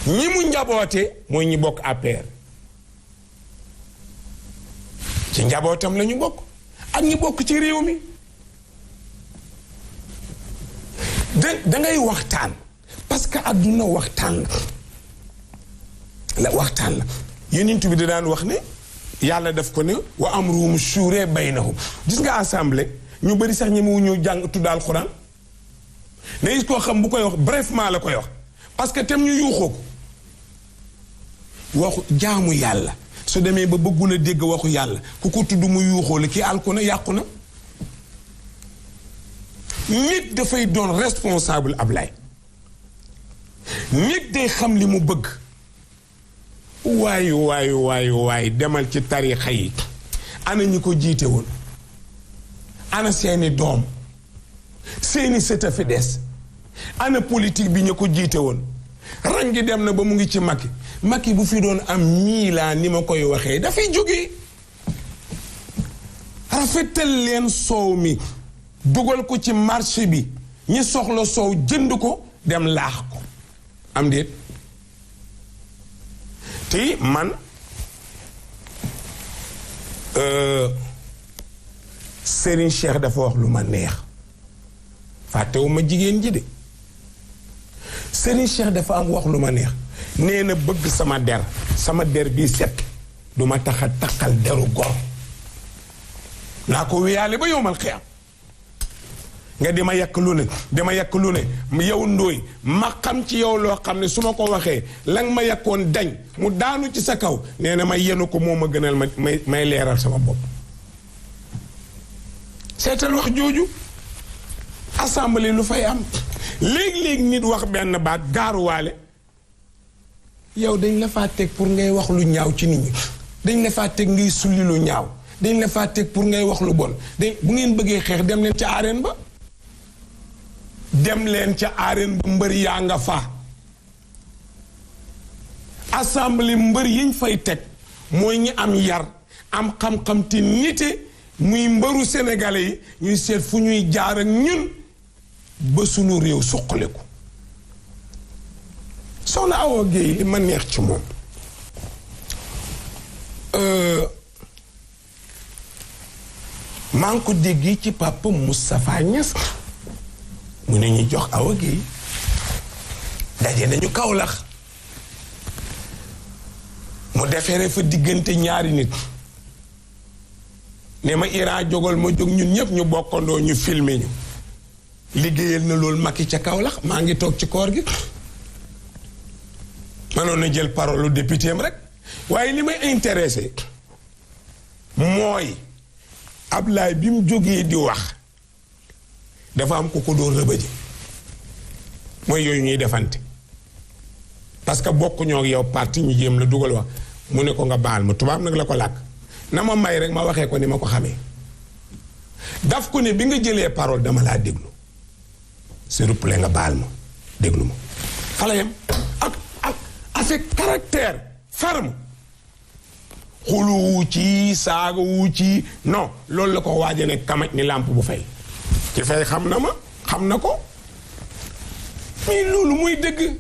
ñi mu njaboote mooy ñi bokk APR ci njabootam la ñu bokk ak ñi bokk ci réew mi dangay waxtaan parce que adduna waxtaan la yonent bi da daan wax ne yàlla daf ko ne wa amruhum shuura baynahum gis nga assemblée ñu bëri sax ñi mu ñu jàng tudd alxuraan ne gis koo xam bu koy wax brefement la koy wax parce que tam ñu yuuxoo ko waxu jaamu yàlla su demee ba bëggul a dégg waxu yàlla ku ko tudd mu yuuxoo la kii alku na yàqu na nit dafay doon responsable Ablaye nit day xam li mu bëgg waay demal ci tarixa yi ana ñi ko jiite woon ana seeni doom seeni sët a fi des ana politique bi ñu ko jiite woon rang gi dem na ba mu ngi ci Macky bu fi doon am miila ni ma koy waxee dafay jóge rafetal leen soow mi dugal ko ci marché bi ñi soxla soow jënd ko dem laax ko am déet te man Serigne Cheikh dafa wax lu ma neex fàttewuma jigéen ji de Serigne Cheikh dafa am wax lu ma neex nee na bëgg sama der bii set du ma tax a takkal deru gor naa ko wéyaale ba yowmal xiyam nga di ma yàq lu ne yow ndóoy ma xam ci yow loo xam ne su ma ko waxee la nga ma yàkkoon dañ mu daanu ci sa kaw nee na ma yenu ko moo ma gënal may leeral sama bopp seetal wax jooju assemblée lu fay am léegi-léegi nit wax benn baat gaaruwaale yow dañ la faa teg pour ngay wax lu ñaaw ci nit ñi dañ la faa teg ngay sulli lu ñaaw dañ la faa teg pour ngay wax lu bon bu ngeen bëggee xeex dem leen ca arène ba dem leen ca arène ba mbër yaa nga fa assemblée mbër yiñ fay teg mooy ñi am yar am xam-xam te nite muy mbëru sénégalais yi ñuy seet fu ñuy jaar ak ñun ba sunu réew suqaliku soxna Awa Guèye li ma neex ci moom maa ngi ko dégg ci papa Moustapha Niass mu ne ñu jox Awa Guèye daje nañu Kaolack mu defere fa diggante ñaari nit ne ma Iran jógal ma jóg ñun ñëpp ñu bokkandoo ñu filmer ñu liggéeyal na loolu Macky ca Kaolack maa ngi toog ci koor gi manoon na jël parole lu député am rek waaye li may intéressé mooy Ablaye bi mu jógee di wax dafa am ku ko doon rëbëje mooy yooyu ñuy defante parce que bokkuñoo ak yow parti ñu jéem la dugal wax mu ne ko nga baal ma tubaab nag la ko làkk na ma may rek ma waxee ko ni ma ko xamee daf ko ne bi nga jëlee parole dama laa déglu s'il vous plaît nga baal ma déglu ma fala yam ak avec caractère ferme xuluwu ci saagawu ci non loolu la ko waaje ne kamaj ni làmp bu fay ci fay xam na ma xam na ko mais loolu muy dëgg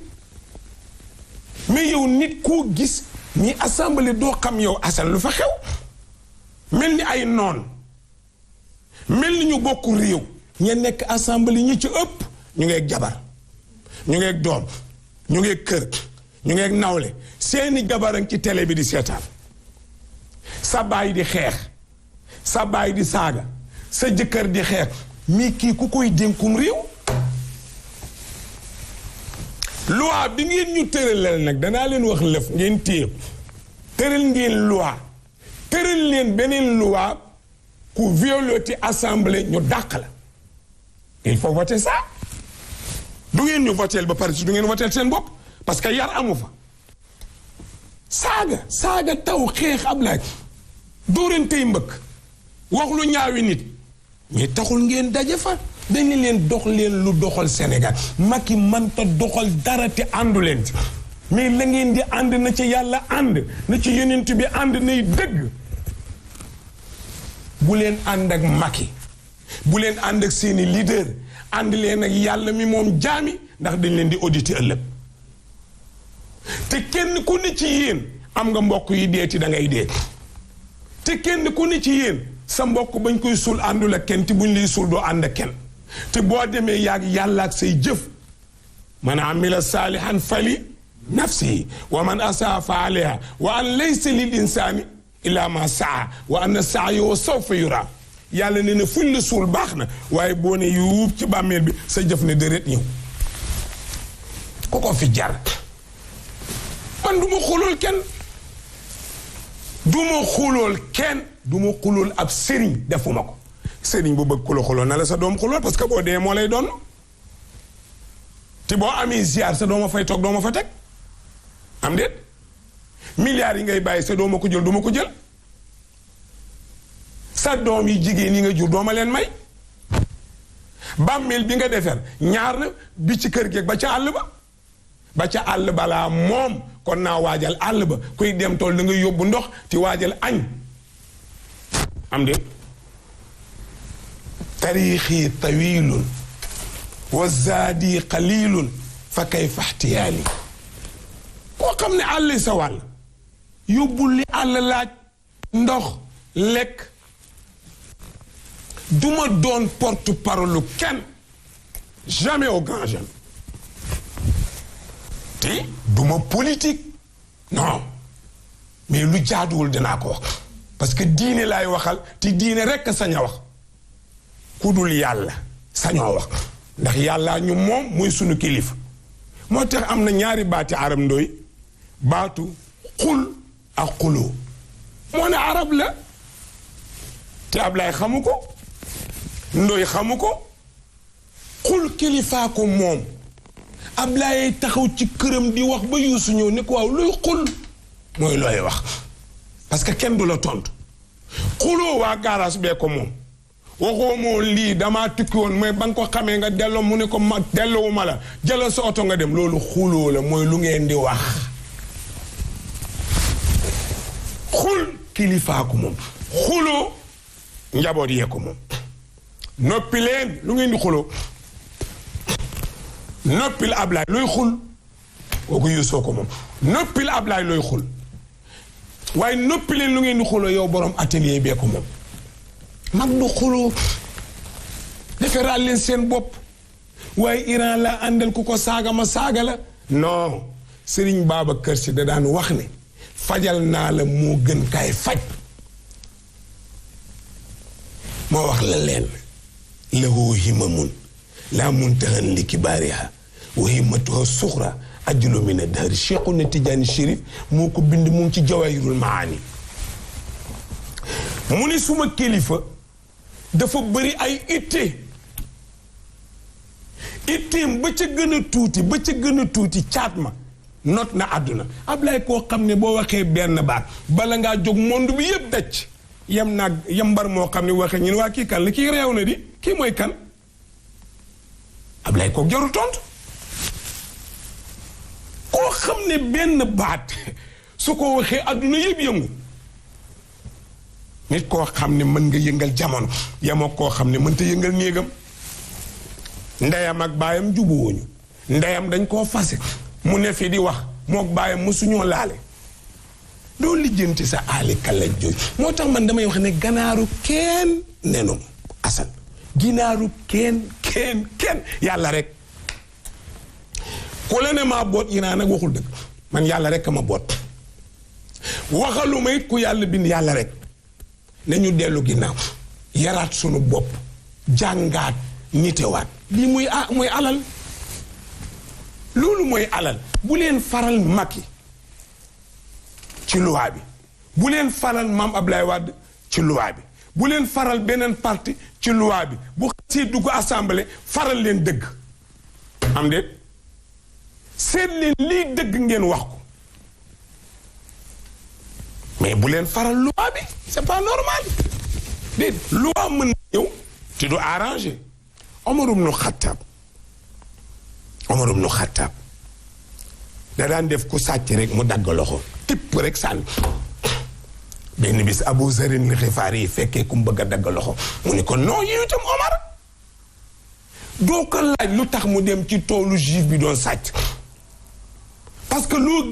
mais yow nit koo gis ni assemblée doo xam yow Assane lu fa xew mel ni ay noon mel ni ñu bokk réew ña nekk assemblée ñi ci ëpp ñu ngeeg jabar ñu ngeeg doom ñu ngeeg kër ñu ngeeg nawle seeni jabaran ci télé bi di seetaan sa baay di xeex sa baay di saaga sa jëkkër di xeex mii kii ku koy dénkum réew loi bi ngeen ñu tëralal nag danaa leen wax lëf ngeen téye tëral ngeen loi tëral leen beneen loi ku violoti assemblée ñu dàq la il faut voter ça du ngeen ñu voter ba pare si du ngeen voter seen bopp parce que yar amu fa saaga taw xeex Ablaye dóorantey mbëkk wax lu ñaawi nit mais taxul ngeen daje fa dañu leen dox leen lu doxal Sénégal Macky mënta doxal dara te àndu leen ci mais la ngeen di ànd na ci yàlla ànd na ci yonent bi ànd nay dëgg bu leen ànd ak Macky bu leen ànd ak seeni leader ànd leen ak yàlla mi moom jaami ndax dañ leen di auditer ëllëg te kenn ku ne ci yéen am nga mbokk yi deeti da ngay dee te kenn ku ne ci yéen sa mbokk bañ koy suul àndul ak kenn te buñ liy suul doo ànd ak kenn te boo demee yaag yàlla ak say jëf man amila saalihan fali nafsihi wa man asaa fa alayha wa an laysa lil insaani illa ma saa wa anna sa'yahu sawfa yura yàlla ne na fuñ la suul baax na waaye boo ne yuub ci bàmmeel bi sa jëf ne deret ñëw ku ko fi jar man du ma xulool kenn du ma xulool kenn du ma xulool ab sëriñ defuma ko sëriñ bu bëgg ku la xulool na la sa doom xulool parce que boo dee moo lay doon te boo amee ziar sa dooma fay toog dooma fa teg am déet milliards yi ngay bàyyi sa dooma ko jël duma ko jël sa doom yi jigéen yi nga jur dooma leen may bàmmeel bi nga defar ñaar la bi ci kër gi ba ca àll ba ca àll balaa moom kon naa waajal àll ba kuy dem tool da nga yóbbu ndox ti waajal añ am déet tariixi tawilun wa zaadi qalilun fa kayfa ihtiyaali koo xam ne àll sa wàll yóbbul li àll laaj ndox lekk duma doon porte-parole kenn jamais au grand jamais te duma politique non mais lu jaaduwul dinaa ko wax parce que diine laay waxal te diine rekk sañ a wax ku dul yàlla sañoo wax ndax yàlla ñu moom mooy sunu kilifa moo tax am na ñaari baati arab ndooy baatu xul ak xuloo moo ne arab la te Ablaay xamu ko ndooy xamu ko xul kilifaa ko moom Ablaay taxaw ci këram di wax ba Yuusu ñëw ne ko waaw luy xul mooy looy wax parce que kenn du la tontu xuloo waa gaaraas bee ko moom waxoo moo lii damaa tukki woon mooy ba nga ko xamee nga delloo mu ne ko ma delloowuma la jëlal sa oto nga dem loolu xuloo la mooy lu ngeen di wax xul kilifaa ko moom xuloo njaboot yee ko moom noppi leen lu ngeen di xuloo noppil Ablaay looy xul kooku Yuusoo ko moom noppil Ablaay looy xul waaye noppi leen lu ngeen di xuloo yow borom atelier bee ko moom mag du xuloo defaraal leen seen bopp waaye Iran la àndal ku ko saaga ma saaga la non Sëriñ Babacar Si da daan wax ne fajal naa la moo gën kaay faj moo wax la leen lahu himamun laa muntahan li kibaariha wa himmatuha suxra ajlu min ad-dahri Cheikhuna Tijaani Chérif moo ko bind mu ngi ci Jawaahirul Maani mu ni suma kilifa dafa bëri ay itteem ba ca gën a tuuti caat ma not na àdduna Ablaay koo xam ne boo waxee benn baat bala ngaa jóg monde bi yëpp daj yambar moo xam ne waxee ñu ne waa kii kan la kii réew na di kii mooy kan Ablaay koo jarul tontu koo xam ne benn baat su ko waxee àdduna yëpp yëngu nit koo xam ne mën nga yëngal jamono yamoo koo xam ne mënta yëngal néegam ndeyam ak baayam jubuwuñu ndeyam dañ koo fase mu ne fi di wax mook baayam mësuñoo laale doo lijjanti sa aali kala jooy moo tax man damay wax ne ganaaru kenn nenum asan ginaaru kenn yàlla rek ku la ne maa boot Iran nag waxul dëgg man yàlla rek ma boot waxaluma it ku yàlla bind yàlla rek nañu dellu ginnaaw yaraat sunu bopp jàngaat nitewaat lii mooy alal loolu mooy alal bu leen faral Macky ci loi bi bu leen faral Mame Ablaye Wade ci loi bi bu leen faral beneen parti ci loi bi bu xasee dugg assemblée faral leen dëgg am déet seet leen lii dëgg ngeen wax ko mais bu leen faral loi bi c'est pas normal déet loi mën na ñëw te du arrangé Omar ibn Khattab da daan def ku sàcc rek mu dagg loxo tipp rek sànni benn bis Abu Zarin li Xifaari yi fekkee ku mu bëgg a dagg loxo mu ne ko non yow itam Omar doo ko laaj lu tax mu dem ci toolu juif bi doon sàcc parce que loo